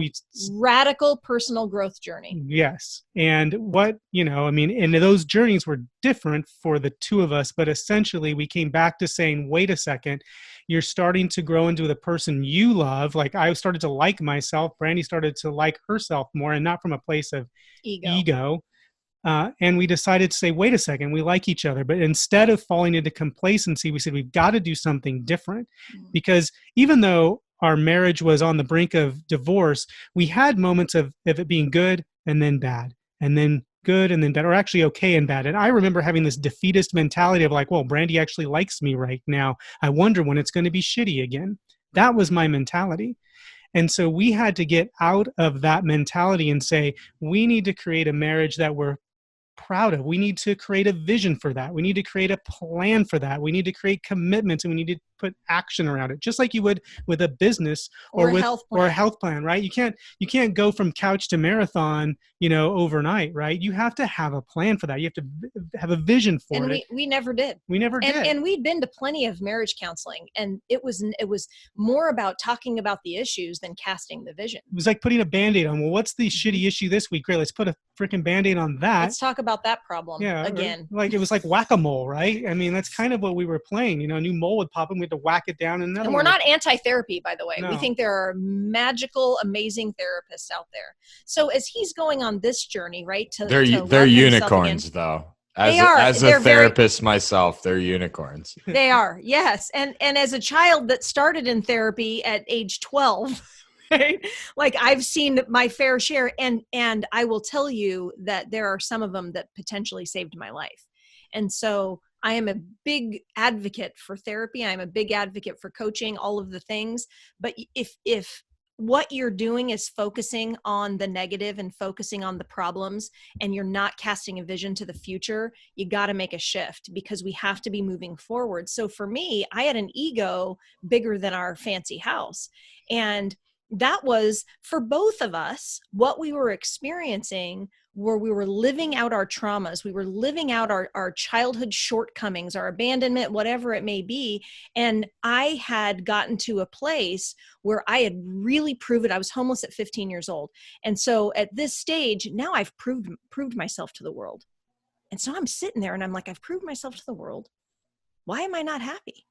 Radical personal growth journey. Yes. And and those journeys were different for the two of us, but essentially we came back to saying, wait a second, you're starting to grow into the person you love. Like I started to like myself. Brandy started to like herself more, and not from a place of ego. And we decided to say, wait a second, we like each other. But instead of falling into complacency, we said, we've got to do something different. Because even though our marriage was on the brink of divorce, we had moments of it being good and then bad, and then good and then bad, or actually okay and bad. And I remember having this defeatist mentality of like, well, Brandy actually likes me right now. I wonder when it's going to be shitty again. That was my mentality. And so we had to get out of that mentality and say, we need to create a marriage that we're proud of. We need to create a vision for that. We need to create a plan for that. We need to create commitments, and we need to put action around it, just like you would with a business or a health plan, right? You can't go from couch to marathon, overnight, right? You have to have a plan for that. You have to have a vision for it. We never did. We never did. And we'd been to plenty of marriage counseling, and it was more about talking about the issues than casting the vision. It was like putting a Band-Aid on. Well, what's the shitty issue this week? Great, let's put a freaking Band-Aid on that. Let's talk about that problem again. Like it was like whack-a-mole, right? I mean, that's kind of what we were playing. A new mole would pop in, we had to whack it down. And we're not anti-therapy, by the way. No. We think there are magical, amazing therapists out there. So as he's going on this journey, right? They're unicorns, though. As a therapist myself, they're unicorns. They are, yes. And as a child that started in therapy at age 12, right? Like I've seen my fair share, and I will tell you that there are some of them that potentially saved my life. And so I am a big advocate for therapy. I'm a big advocate for coaching, all of the things. But if what you're doing is focusing on the negative and focusing on the problems, and you're not casting a vision to the future, you got to make a shift, because we have to be moving forward. So for me, I had an ego bigger than our fancy house. And that was, for both of us, what we were experiencing, where we were living out our traumas. We were living out our childhood shortcomings, our abandonment, whatever it may be. And I had gotten to a place where I had really proven, I was homeless at 15 years old. And so at this stage, now I've proved myself to the world. And so I'm sitting there and I'm like, I've proved myself to the world. Why am I not happy?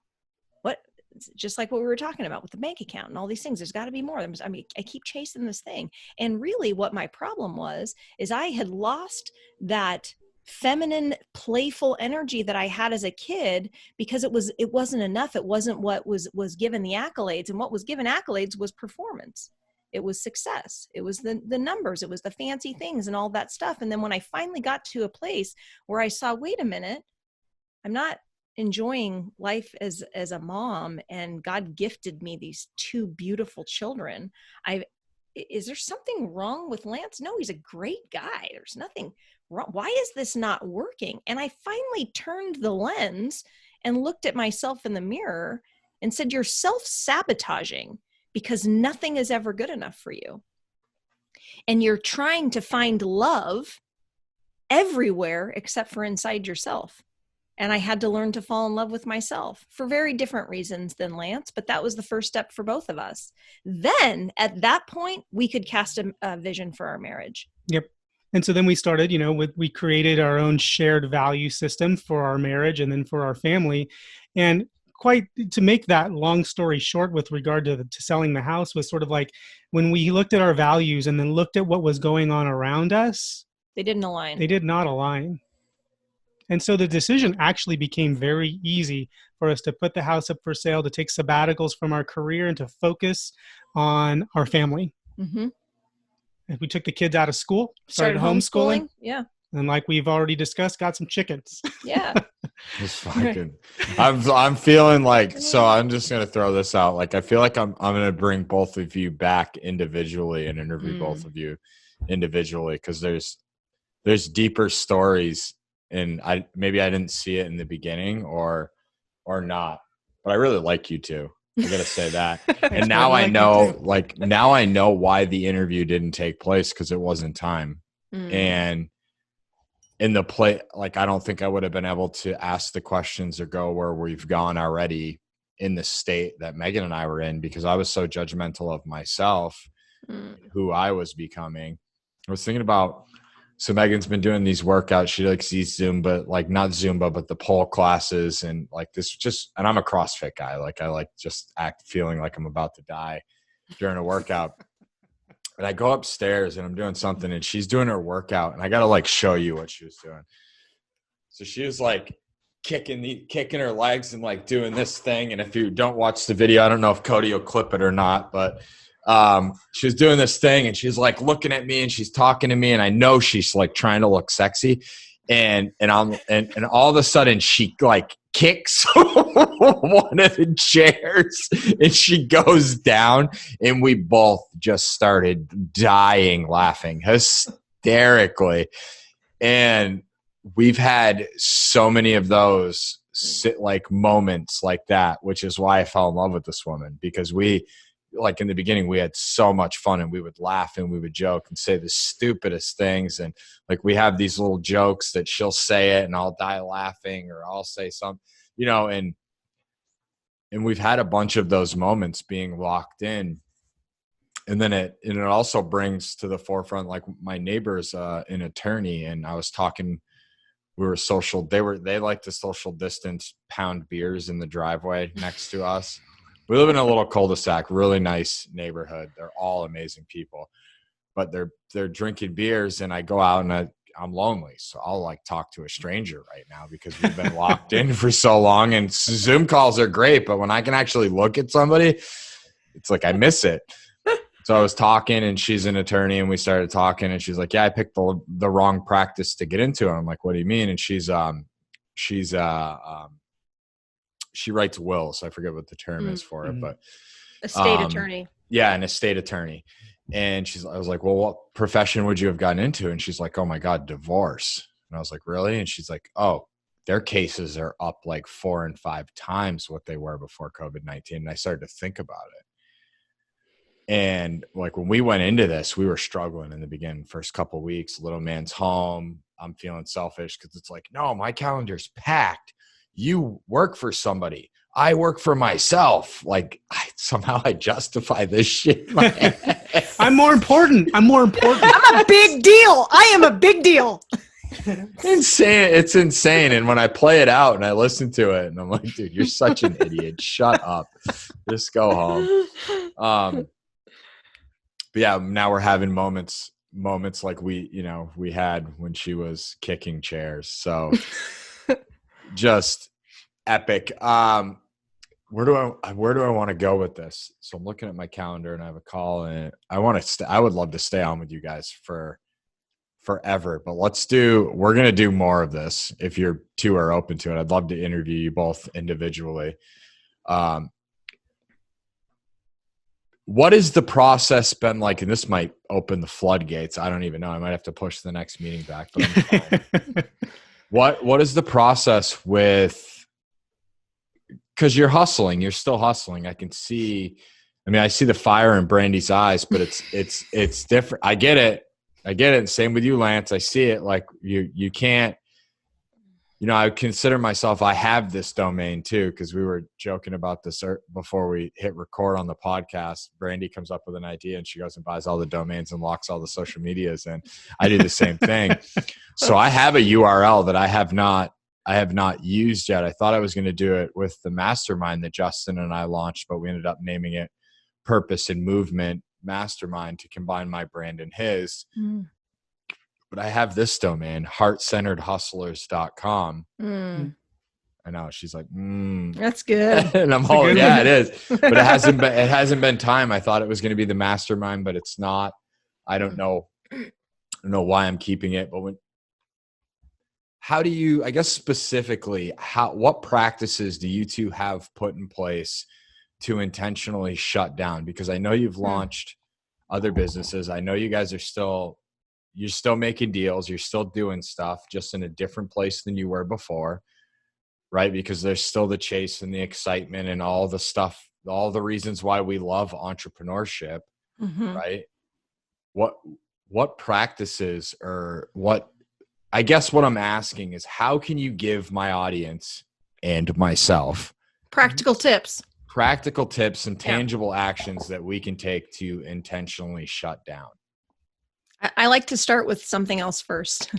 Just like what we were talking about with the bank account and all these things, there's got to be more. I keep chasing this thing. And really what my problem is I had lost that feminine, playful energy that I had as a kid, because it wasn't enough. It wasn't what was given the accolades, and what was given accolades was performance. It was success. It was the numbers. It was the fancy things and all that stuff. And then when I finally got to a place where I saw, wait a minute, I'm not enjoying life as a mom, and God gifted me these two beautiful children. Is there something wrong with Lance? No, he's a great guy. There's nothing wrong. Why is this not working? And I finally turned the lens and looked at myself in the mirror and said, you're self-sabotaging, because nothing is ever good enough for you. And you're trying to find love everywhere except for inside yourself. And I had to learn to fall in love with myself for very different reasons than Lance, but that was the first step for both of us. Then at that point, we could cast a vision for our marriage. Yep. And so then we started, we created our own shared value system for our marriage and then for our family. And quite to make that long story short with regard to selling the house, was sort of like when we looked at our values and then looked at what was going on around us. They didn't align. They did not align. And so the decision actually became very easy for us to put the house up for sale, to take sabbaticals from our career, and to focus on our family. Mm-hmm. And we took the kids out of school, started homeschooling. Yeah. And like we've already discussed, got some chickens. Yeah. It's fucking, I'm feeling like, so I'm just going to throw this out. Like, I feel like I'm going to bring both of you back individually and interview both of you individually, because there's deeper stories and maybe I didn't see it in the beginning or not, but I really like you too. I gotta say that. And now I know, now I know why the interview didn't take place, because it wasn't time. And in the play, like, I don't think I would have been able to ask the questions or go where we've gone already in the state that Megan and I were in, because I was so judgmental of myself, who I was becoming. I was thinking about, so Megan's been doing these workouts. She likes these Zumba, like not Zumba, but the pole classes. And like this just, and I'm a CrossFit guy. Like I like just feeling like I'm about to die during a workout. And I go upstairs and I'm doing something and she's doing her workout, and I got to like show you what she was doing. So she was like kicking her legs and like doing this thing. And if you don't watch the video, I don't know if Cody will clip it or not, but she was doing this thing and she's like looking at me and she's talking to me, and I know she's like trying to look sexy, and all of a sudden she like kicks one of the chairs and she goes down, and we both just started dying laughing hysterically. And we've had so many of those like moments like that, which is why I fell in love with this woman, because we, like in the beginning, we had so much fun and we would laugh and we would joke and say the stupidest things. And like, we have these little jokes that she'll say it and I'll die laughing, or I'll say something, and we've had a bunch of those moments being locked in. And then it also brings to the forefront, like my neighbor's an attorney, and I was talking, we were social. They like to social distance, pound beers in the driveway next to us. We live in a little cul-de-sac, really nice neighborhood. They're all amazing people, but they're drinking beers, and I go out and I'm lonely. So I'll like talk to a stranger right now because we've been locked in for so long, and Zoom calls are great, but when I can actually look at somebody, it's like, I miss it. So I was talking, and she's an attorney, and we started talking, and she's like, yeah, I picked the wrong practice to get into. And I'm like, what do you mean? And she writes wills. I forget what the term is for it, but estate attorney. Yeah, an estate attorney. And I was like, well, what profession would you have gotten into? And she's like, oh my God, divorce. And I was like, really? And she's like, oh, their cases are up like 4 and 5 times what they were before COVID-19. And I started to think about it. And like, when we went into this, we were struggling in the beginning, first couple of weeks. Little man's home. I'm feeling selfish because it's like, no, my calendar's packed. You work for somebody. I work for myself. Like, somehow I justify this shit in my head. I'm more important. I'm a big deal. I am a big deal. Insane. It's insane. And when I play it out and I listen to it, and I'm like, dude, you're such an idiot. Shut up. Just go home. But yeah, now we're having moments like we had when she was kicking chairs. So just epic. Where do I want to go with this? So I'm looking at my calendar and I have a call, and I would love to stay on with you guys for forever, but we're going to do more of this. If you two are open to it, I'd love to interview you both individually. What has the process been like? And this might open the floodgates. I don't even know. I might have to push the next meeting back, but I'm fine. What is the process with, because you're hustling, you're still hustling. I can see, I see the fire in Brandy's eyes, but it's different. I get it. And same with you, Lance. I see it. Like you can't, I consider myself, I have this domain too, because we were joking about this before we hit record on the podcast. Brandy comes up with an idea and she goes and buys all the domains and locks all the social medias in. I do the same thing. So I have a URL that I have not used yet. I thought I was going to do it with the mastermind that Justin and I launched, but we ended up naming it Purpose and Movement Mastermind to combine my brand and his. But I have this domain, heartcenteredhustlers.com. I know. She's like, That's good. And I'm all, yeah, it is. But it hasn't been time. I thought it was going to be the mastermind, but it's not. I don't know why I'm keeping it. But how do you, I guess specifically, what practices do you two have put in place to intentionally shut down? Because I know you've launched other businesses. I know you guys are still you're still making deals, you're still doing stuff, just in a different place than you were before, right? Because there's still the chase and the excitement and all the stuff, all the reasons why we love entrepreneurship, right? What practices, or what, I guess what I'm asking is, how can you give my audience and myself practical tips and tangible actions that we can take to intentionally shut down? I like to start with something else first.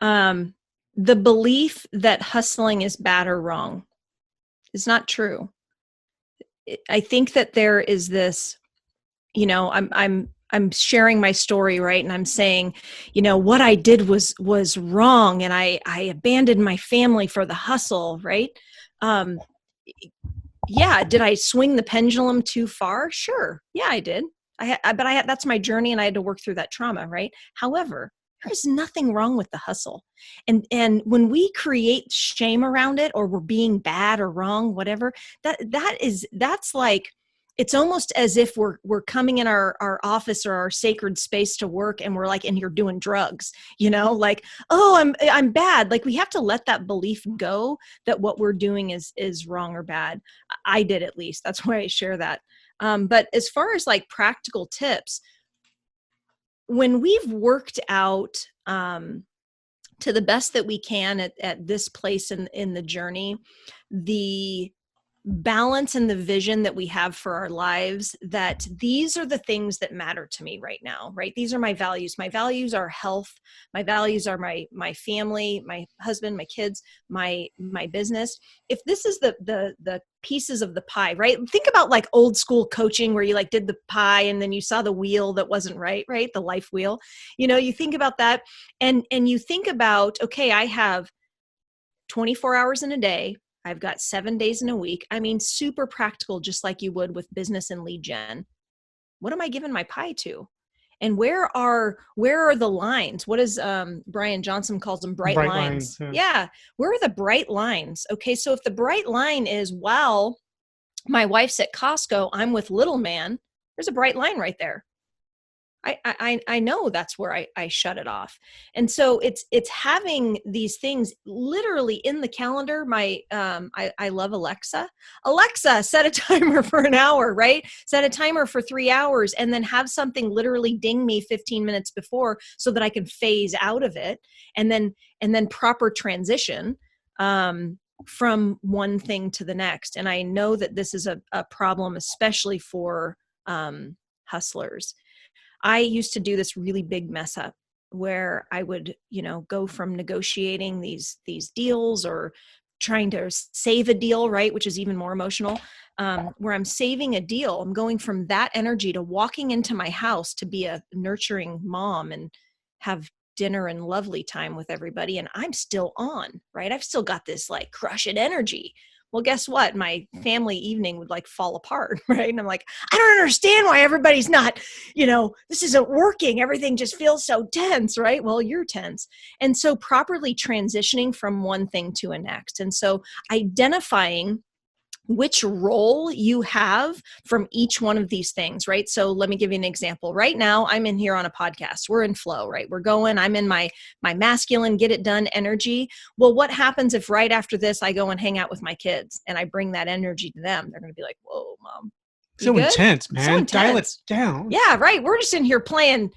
The belief that hustling is bad or wrong is not true. I think that there is this, I'm sharing my story, right? And I'm saying, what I did was wrong, and I abandoned my family for the hustle, right? Yeah. Did I swing the pendulum too far? Sure. Yeah, I did. That's my journey, and I had to work through that trauma, right? However, there is nothing wrong with the hustle. And when we create shame around it, or we're being bad or wrong, whatever, that's like, it's almost as if we're coming in our office or our sacred space to work, and we're like, and you're doing drugs, like, oh, I'm bad. Like, we have to let that belief go that what we're doing is wrong or bad. I did, at least. That's why I share that. But as far as like practical tips, when we've worked out to the best that we can at this place in the journey, the balance and the vision that we have for our lives, that these are the things that matter to me right now, right? These are my values. My values are health. My values are my family, my husband, my kids, my business. If this is the pieces of the pie, right? Think about like old school coaching, where you like did the pie and then you saw the wheel that wasn't right? The life wheel. You think about that, and you think about, okay, I have 24 hours in a day. I've got 7 days in a week. I mean, super practical, just like you would with business and lead gen. What am I giving my pie to? And where are the lines? What is Brian Johnson calls them? Bright lines. Yeah. Where are the bright lines? Okay. So if the bright line is, well, my wife's at Costco, I'm with little man, there's a bright line right there. I know that's where I shut it off. And so it's having these things literally in the calendar. I love Alexa. Alexa, set a timer for an hour, right? Set a timer for 3 hours, and then have something literally ding me 15 minutes before, so that I can phase out of it, and then proper transition from one thing to the next. And I know that this is a problem, especially for hustlers. I used to do this really big mess up where I would, go from negotiating these deals, or trying to save a deal, right? Which is even more emotional, where I'm saving a deal. I'm going from that energy to walking into my house to be a nurturing mom and have dinner and lovely time with everybody. And I'm still on, right? I've still got this like crush it energy. Well, guess what? My family evening would like fall apart, right? And I'm like, I don't understand why everybody's not, this isn't working. Everything just feels so tense, right? Well, you're tense. And so properly transitioning from one thing to a next. And so identifying which role you have from each one of these things, right? So let me give you an example. Right now, I'm in here on a podcast. We're in flow, right? We're going, I'm in my masculine, get it done energy. Well, what happens if right after this, I go and hang out with my kids and I bring that energy to them? They're going to be like, whoa, mom. So intense, man. So intense. Dial it down. Yeah, right. We're just in here playing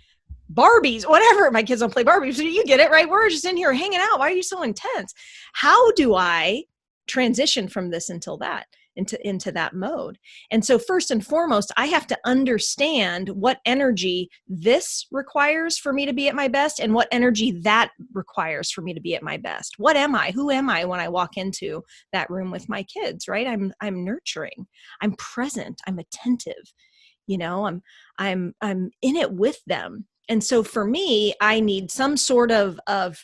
Barbies, whatever. My kids don't play Barbies. So you get it, right? We're just in here hanging out. Why are you so intense? How do I transition from this into that mode? And so first and foremost, I have to understand what energy this requires for me to be at my best, and what energy that requires for me to be at my best. What am I? Who am I when I walk into that room with my kids, right? I'm nurturing, I'm present, I'm attentive, I'm in it with them. And so for me, I need some sort of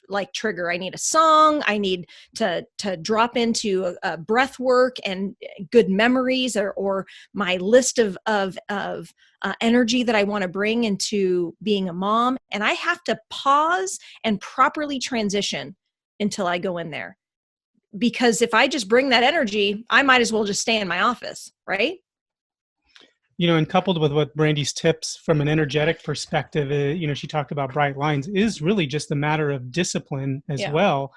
like trigger. I need a song. I need to drop into a breath work and good memories, or my list of energy that I want to bring into being a mom. And I have to pause and properly transition until I go in there. Because if I just bring that energy, I might as well just stay in my office, right? and coupled with what Brandy's tips from an energetic perspective, she talked about bright lines, is really just a matter of discipline as well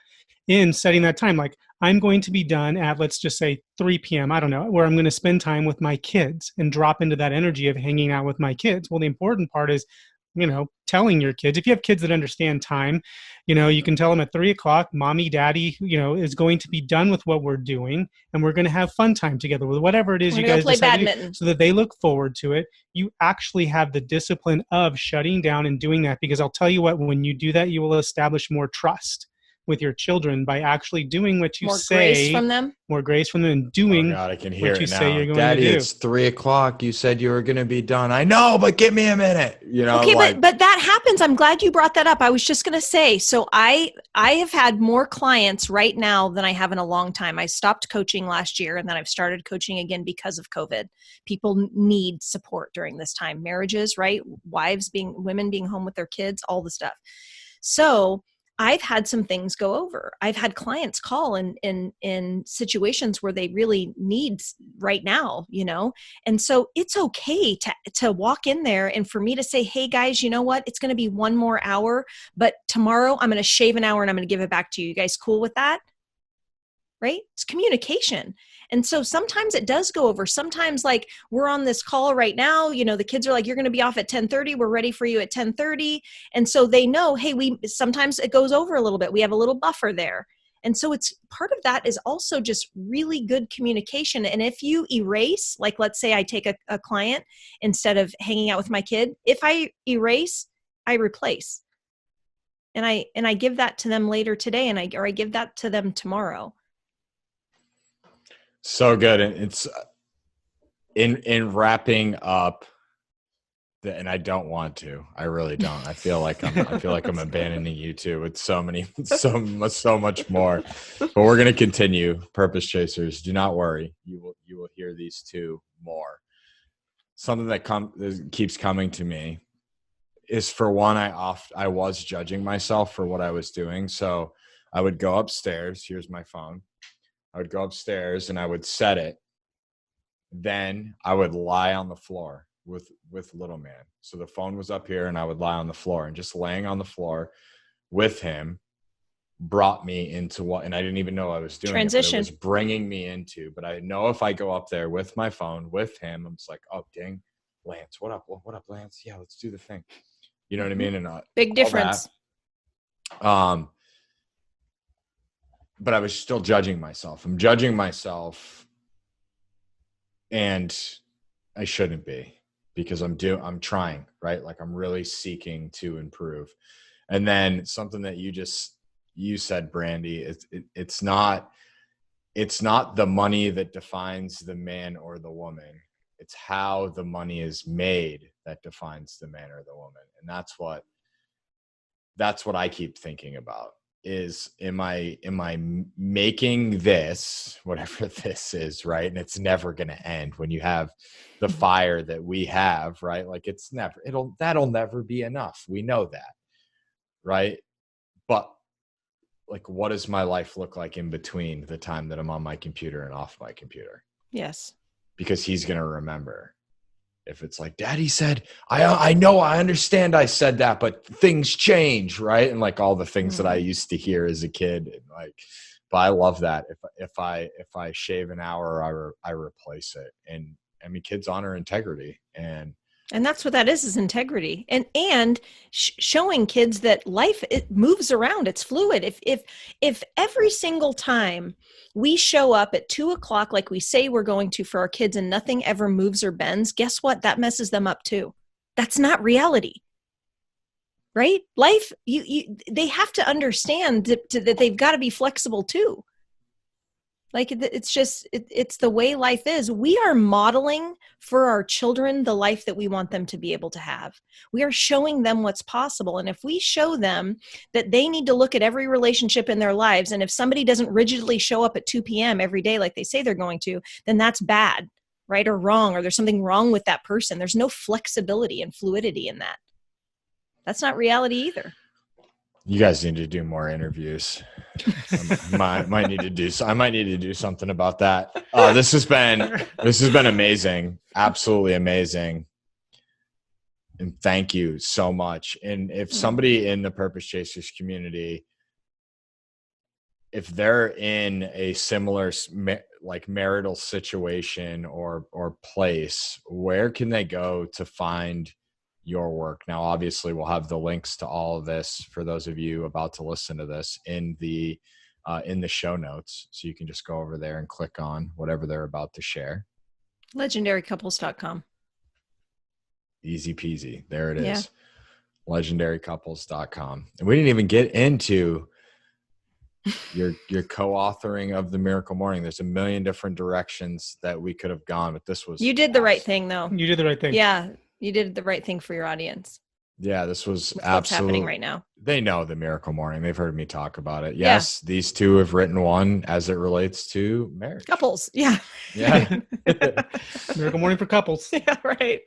in setting that time. Like, I'm going to be done at, let's just say 3 p.m. I don't know, where I'm going to spend time with my kids and drop into that energy of hanging out with my kids. Well, the important part is, telling your kids, if you have kids that understand time, you can tell them at 3 o'clock, mommy, daddy, is going to be done with what we're doing, and we're going to have fun time together with whatever it is you guys play decide to badminton, do, so that they look forward to it. You actually have the discipline of shutting down and doing that, because I'll tell you what, when you do that, you will establish more trust with your children by actually doing what you say. More grace from them. More grace from them, and doing I can hear what you it now. say you're going Daddy, to do. it's 3 o'clock. You said you were going to be done. I know, but give me a minute. Okay, but that happens. I'm glad you brought that up. I was just going to say, so I have had more clients right now than I have in a long time. I stopped coaching last year, and then I've started coaching again because of COVID. People need support during this time. Marriages, right? Women being home with their kids, all the stuff. So I've had some things go over. I've had clients call in situations where they really need right now, and so it's okay to walk in there and for me to say, hey guys, you know what? It's going to be 1 more hour, but tomorrow I'm going to shave an hour and I'm going to give it back to you. You guys cool with that? Right? It's communication. And so sometimes it does go over. Sometimes, like, we're on this call right now, the kids are like, you're going to be off at 10:30. We're ready for you at 10:30. And so they know, hey, sometimes it goes over a little bit. We have a little buffer there. And so it's part of that is also just really good communication. And if you erase, like, let's say I take a client instead of hanging out with my kid, if I erase, I replace. And I give that to them later today, or I give that to them tomorrow. So good. And it's in wrapping up, and I don't want to. I really don't. I feel like I'm abandoning you too. It's so much more. But we're going to continue. Purpose Chasers, do not worry. You will hear these two more. Something that keeps coming to me is, for one, I was judging myself for what I was doing. So I would go upstairs. Here's my phone. I would go upstairs and I would set it. Then I would lie on the floor with little man. So the phone was up here and I would lie on the floor, and just laying on the floor with him brought me into what, and I didn't even know I was doing. Transition. It was bringing me into, but I know if I go up there with my phone with him, I'm just like, oh, dang, Lance, what up, Lance? Yeah, let's do the thing. You know what I mean? And big difference. But I was still judging myself. I'm judging myself, and I shouldn't be, because I'm trying, right? Like, I'm really seeking to improve. And then something that you said, Brandy, it's not the money that defines the man or the woman. It's how the money is made that defines the man or the woman. And that's what I keep thinking about. Is am I making this, whatever this is, right? And it's never going to end when you have the fire that we have, right? Like, that'll never be enough. We know that, right? But, like, what does my life look like in between the time that I'm on my computer and off my computer? Yes. Because he's going to remember. If it's like, Daddy said, I know, I understand I said that, but things change, right? And, like, all the things that I used to hear as a kid, and, like, but I love that. If I shave an hour, I replace it. And I mean, kids honor integrity, and that's what that is integrity, and showing kids that life, it moves around, it's fluid. If every single time we show up at 2 o'clock like we say we're going to for our kids, and nothing ever moves or bends, guess what? That messes them up too. That's not reality, right? Life, they have to understand that they've got to be flexible too. Like, it's the way life is. We are modeling for our children the life that we want them to be able to have. We are showing them what's possible. And if we show them that they need to look at every relationship in their lives, and if somebody doesn't rigidly show up at 2 p.m. every day like they say they're going to, then that's bad, right? Or wrong, or there's something wrong with that person. There's no flexibility and fluidity in that. That's not reality either. You guys need to do more interviews. I might need to do something about that. This has been amazing. Absolutely amazing. And thank you so much. And if somebody in the Purpose Chasers community, if they're in a similar like marital situation or place, where can they go to find your work? Now, obviously we'll have the links to all of this for those of you about to listen to this in the show notes. So you can just go over there and click on whatever they're about to share. Legendarycouples.com. Easy peasy. There it is. Yeah. Legendarycouples.com. And we didn't even get into your co-authoring of The Miracle Morning. There's a million different directions that we could have gone, but this was You did the right thing, though. You did the right thing. Yeah, you did the right thing for your audience. Yeah, this was What's absolutely happening right now. They know The Miracle Morning. They've heard me talk about it. Yes, these two have written one as it relates to marriage. Couples. Yeah. Yeah. Miracle Morning for couples. Yeah, right.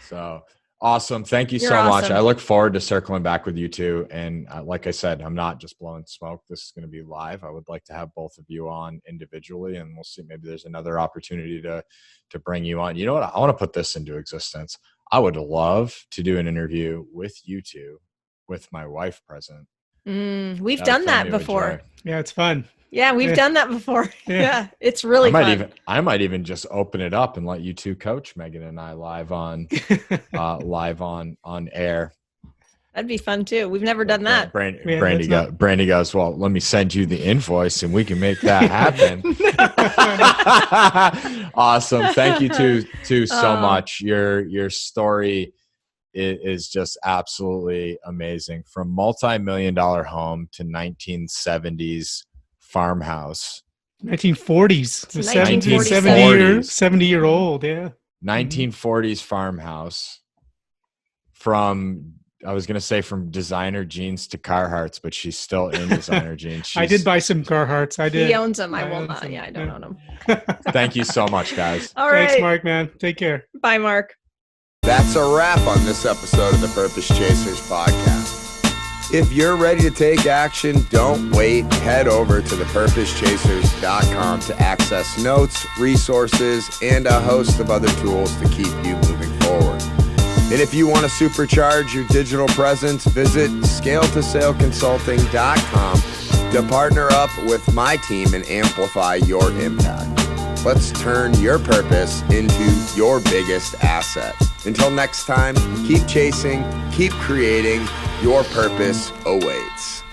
So awesome. Thank you You're so much. awesome. I look forward to circling back with you two. And like I said, I'm not just blowing smoke. This is going to be live. I would like to have both of you on individually, and we'll see. Maybe there's another opportunity to bring you on. You know what? I want to put this into existence. I would love to do an interview with you two with my wife present. We've done that before. Yeah, it's fun. Yeah, we've done that before. Yeah. Yeah, it's really fun. I might even just open it up and let you two coach Megan and I live on air. That'd be fun too. We've never done that. Brandy goes, well, let me send you the invoice and we can make that happen. Awesome. Thank you two so much. Your story is just absolutely amazing. From multi-million-dollar home to 1970s farmhouse. 1940s. It's 1940s. 70-year-old. Yeah. 1940s farmhouse. From designer jeans to Carhartts, but she's still in designer jeans. I did buy some Carhartts. I did. He owns them. I will not. Some. Yeah, I don't own them. Thank you so much, guys. All right. Thanks, Mark, man. Take care. Bye, Mark. That's a wrap on this episode of the Purpose Chasers podcast. If you're ready to take action, don't wait. Head over to thepurposechasers.com to access notes, resources, and a host of other tools to keep you moving forward. And if you want to supercharge your digital presence, visit scaletosaleconsulting.com to partner up with my team and amplify your impact. Let's turn your purpose into your biggest asset. Until next time, keep chasing, keep creating. Your purpose awaits.